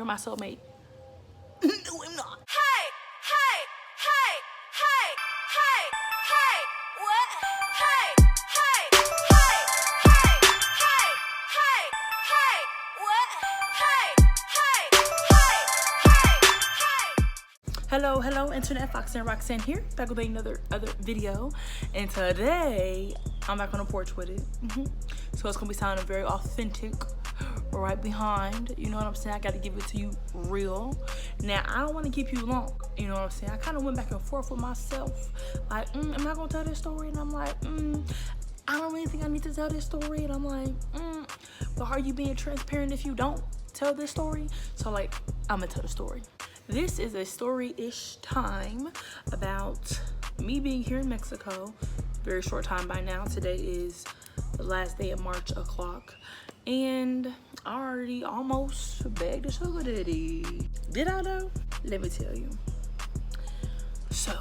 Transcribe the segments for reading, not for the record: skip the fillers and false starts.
you're my soulmate. No, I'm not. Hey, hey, hey, hey, hey, hey, what? Hey, hey, hey, hey, hey, hey, hey, what? Hey, hey, hey, hey, hey. Hello, internet. Foxanne Roxanne here, back with another video, and today I'm back on the porch with it. So it's gonna be sounding very authentic, right behind. You know what I'm saying? I got to give it to you real. Now I don't want to keep you long. You know what I'm saying? I kind of went back and forth with myself, like, am I gonna tell this story? And I'm like, I don't really think I need to tell this story. And I'm like, but are you being transparent if you don't tell this story? So like, I'm gonna tell the story. This is a story-ish time about me being here in Mexico. Very short time by now. Today is the last day of March o'clock. And I already almost begged a sugar daddy. Did I though? Let me tell you. So,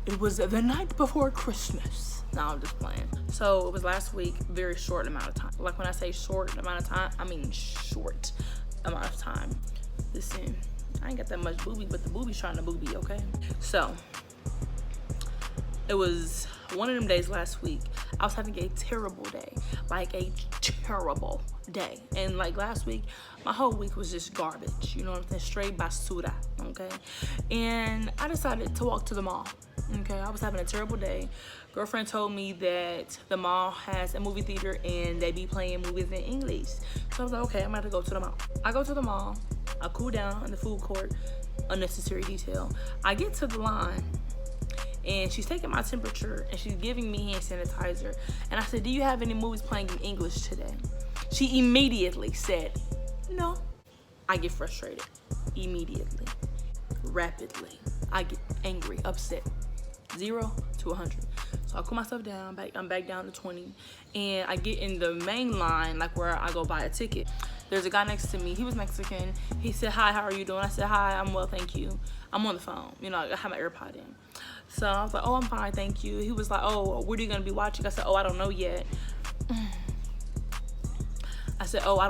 it was the night before Christmas. No, I'm just playing. So, it was last week, very short amount of time. Like when I say short amount of time, I mean short amount of time. Listen, I ain't got that much booby, but the booby's trying to booby, okay? So, it was one of them days last week. I was having a terrible day, like a terrible day. And like last week, my whole week was just garbage, you know what I'm saying? Straight basura, okay? And I decided to walk to the mall, okay? I was having a terrible day. Girlfriend told me that the mall has a movie theater and they be playing movies in English. So I was like, okay, I'm about to go to the mall. I go to the mall, I cool down in the food court, unnecessary detail. I get to the line, and she's taking my temperature and she's giving me hand sanitizer. And I said, do you have any movies playing in English today? She immediately said, no. I get frustrated, immediately, rapidly. I get angry, upset, 0 to 100. So I cool myself down, I'm back down to 20. And I get in the main line, like where I go buy a ticket. There's a guy next to me, he was Mexican. He said, hi, how are you doing? I said, hi, I'm well, thank you. I'm on the phone, you know, I have my AirPod in. So I was like, oh, I'm fine, thank you. He was like, oh, what are you gonna be watching? I said, oh, I don't know yet. I said, oh, I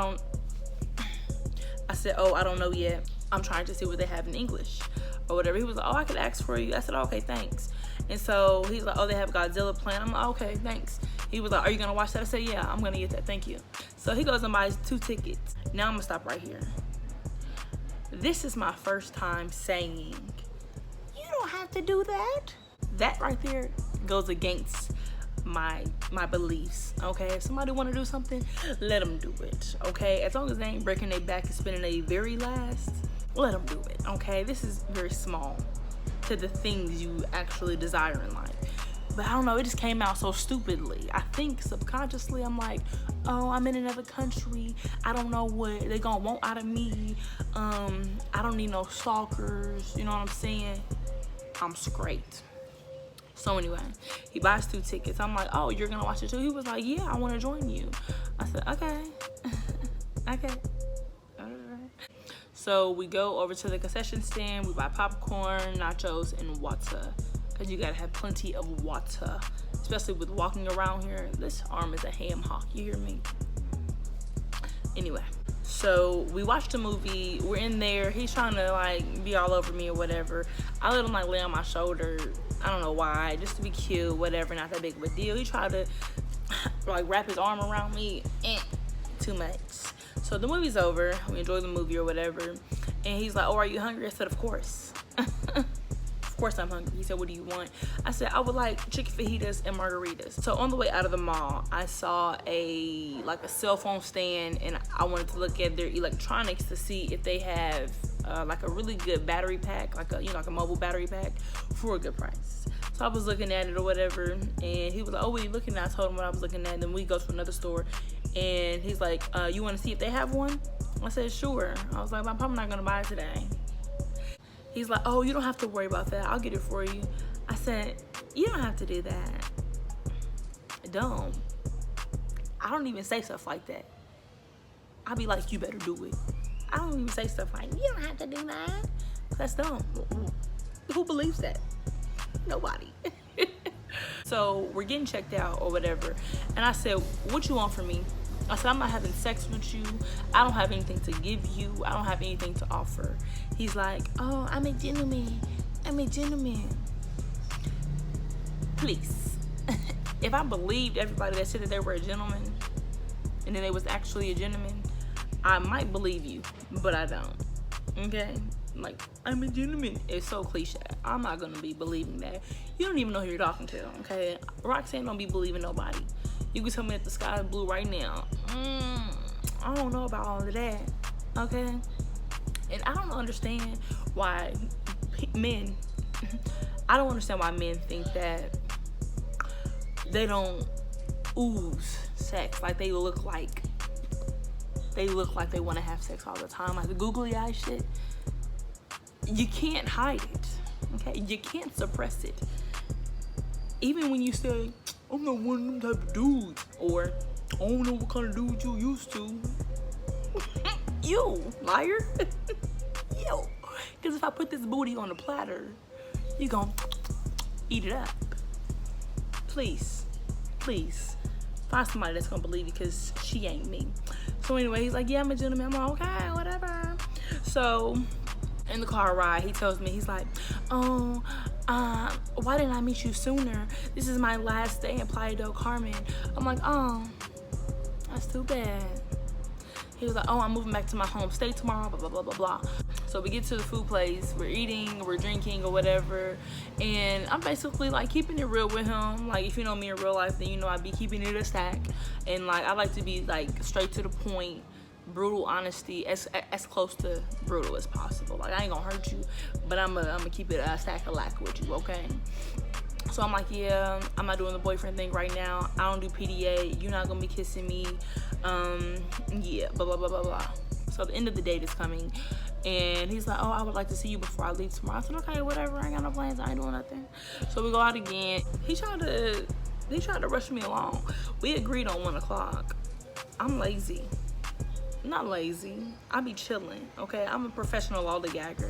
don't know yet. I'm trying to see what they have in English or whatever. He was like, oh, I could ask for you. I said, oh, okay, thanks. And so he's like, oh, they have Godzilla playing. I'm like, okay, thanks. He was like, are you gonna watch that? I said, yeah, I'm gonna get that, thank you. So he goes and buys 2 tickets. Now I'm gonna stop right here. This is my first time saying, you don't have to do that. That right there goes against my beliefs, okay? If somebody want to do something, let them do it, okay? As long as they ain't breaking their back and spending their very last, let them do it, okay? This is very small to the things you actually desire in life. But I don't know, it just came out so stupidly. I think subconsciously I'm like, oh, I'm in another country. I don't know what they gonna want out of me. I don't need no stalkers, you know what I'm saying? I'm straight. So anyway, he buys 2 tickets. I'm like, oh, you're gonna watch it too? He was like, yeah, I wanna join you. I said, okay, okay. All right. So we go over to the concession stand, we buy popcorn, nachos, and water. Cause you gotta have plenty of water, especially with walking around here. This arm is a ham hock, you hear me? Anyway, so we watched the movie, we're in there, he's trying to like be all over me or whatever. I let him like lay on my shoulder, I don't know why, just to be cute, whatever, not that big of a deal. He tried to like wrap his arm around me, too much. So the movie's over, we enjoy the movie or whatever, and he's like, oh, are you hungry? I said, of course. Of course I'm hungry. He said, what do you want? I said, I would like chicken fajitas and margaritas. So on the way out of the mall, I saw a cell phone stand, and I wanted to look at their electronics to see if they have like a really good battery pack, like a mobile battery pack for a good price. So I was looking at it or whatever, and he was like, oh, what are you looking at? I told him what I was looking at, and then we go to another store, and he's like, you want to see if they have one? I said, sure. I was like, I'm probably not gonna buy it today. He's like, oh, you don't have to worry about that. I'll get it for you. I said, you don't have to do that. Dumb. I don't even say stuff like that. I'll be like, you better do it. I don't even say stuff like, you don't have to do that. That's dumb. Who believes that? Nobody. So we're getting checked out or whatever. And I said, what you want from me? I said, I'm not having sex with you. I don't have anything to give you. I don't have anything to offer. He's like, oh, I'm a gentleman. I'm a gentleman. Please. If I believed everybody that said that they were a gentleman and then they was actually a gentleman, I might believe you, but I don't. Okay? Like, I'm a gentleman. It's so cliche. I'm not gonna be believing that. You don't even know who you're talking to, okay? Roxanne don't be believing nobody. You can tell me that the sky is blue right now. I don't know about all of that, okay? And I don't understand why men, I don't understand why men think that they don't ooze sex. Like they look like they want to have sex all the time. Like the googly eye shit. You can't hide it, okay? You can't suppress it. Even when you say, I'm not one of them type of dudes, or I don't know what kind of dude you used to. You, liar. Yo, because if I put this booty on a platter, you gonna eat it up. Please, please, find somebody that's gonna believe you, because she ain't me. So anyway, he's like, yeah, I'm a gentleman. I'm like, okay, whatever. So in the car ride, he tells me, he's like, oh, why didn't I meet you sooner? This is my last day in Playa del Carmen. I'm like, oh, that's too bad. He was like, oh, I'm moving back to my home state tomorrow, blah, blah, blah, blah, blah. So we get to the food place, we're eating, we're drinking or whatever. And I'm basically like keeping it real with him. Like if you know me in real life, then you know I be keeping it a stack. And like, I like to be like straight to the point, brutal honesty, as close to brutal as possible. Like I ain't gonna hurt you, but I'm gonna keep it a stack of lack with you, okay? So I'm like, yeah, I'm not doing the boyfriend thing right now. I don't do PDA. You're not gonna be kissing me. Yeah, blah, blah, blah, blah, blah. So the end of the date is coming. And he's like, oh, I would like to see you before I leave tomorrow. I said, okay, whatever. I ain't got no plans. I ain't doing nothing. So we go out again. He tried to rush me along. We agreed on 1 o'clock. I'm lazy. Not lazy. I be chilling, okay? I'm a professional lollygagger.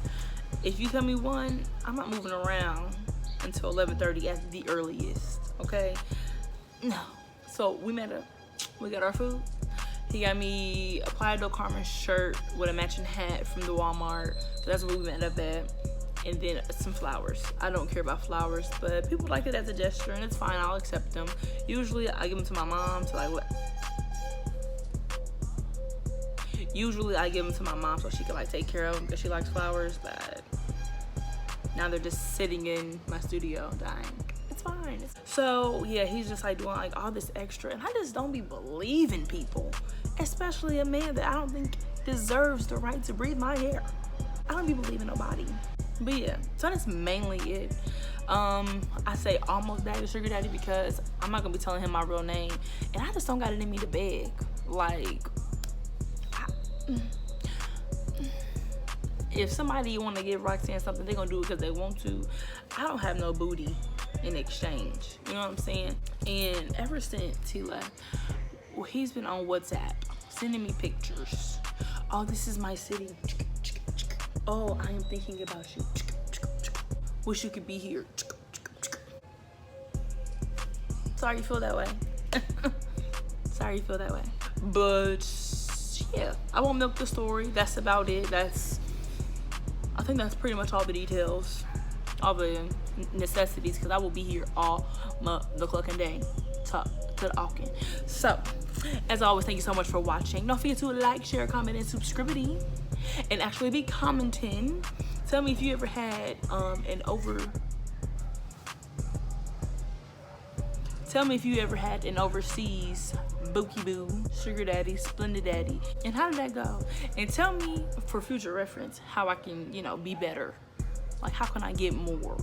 If you tell me 1, I'm not moving around until 11:30 at the earliest, okay? No. So we met up. We got our food. He got me a Playa del Carmen shirt with a matching hat from the Walmart. So that's what we met up at. And then some flowers. I don't care about flowers, but people like it as a gesture, and it's fine. I'll accept them. Usually I give them to my mom to like what? Usually I give them to my mom so she can like take care of them because she likes flowers, but now they're just sitting in my studio dying. It's fine. So yeah, he's just like doing like all this extra, and I just don't be believing people, especially a man that I don't think deserves the right to breathe my hair. I don't be believing nobody. But yeah, so that's mainly it. I say almost daddy, sugar daddy, because I'm not gonna be telling him my real name, and I just don't got it in me to beg. Like, if somebody want to give Roxanne something, they're gonna do it because they want to. I don't have no booty in exchange. You know what I'm saying? And ever since he left, well, he's been on WhatsApp sending me pictures. Oh, this is my city. Oh, I am thinking about you. Wish you could be here. Sorry you feel that way. Sorry you feel that way. But yeah, I won't milk the story. That's about it. I think that's pretty much all the details, all the necessities, because I will be here all the clucking day talking. So, as always, thank you so much for watching. Don't forget to like, share, comment, and subscribe. And actually be commenting. Tell me if you ever had Tell me if you ever had an overseas bookie boo, sugar daddy, splendid daddy, and how did that go? And tell me for future reference how I can, be better. Like, how can I get more?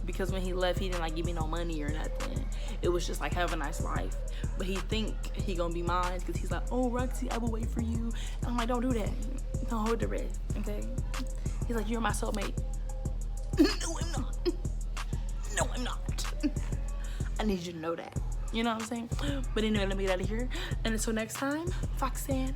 Because when he left, he didn't like give me no money or nothing. It was just like, have a nice life. But he think he gonna be mine because he's like, oh, Roxy, I will wait for you. And I'm like, don't do that. Don't hold the breath, okay? He's like, you're my soulmate. No, I'm not. No, I'm not. I need you to know that. You know what I'm saying? But anyway, let me get out of here. And until next time, Foxanne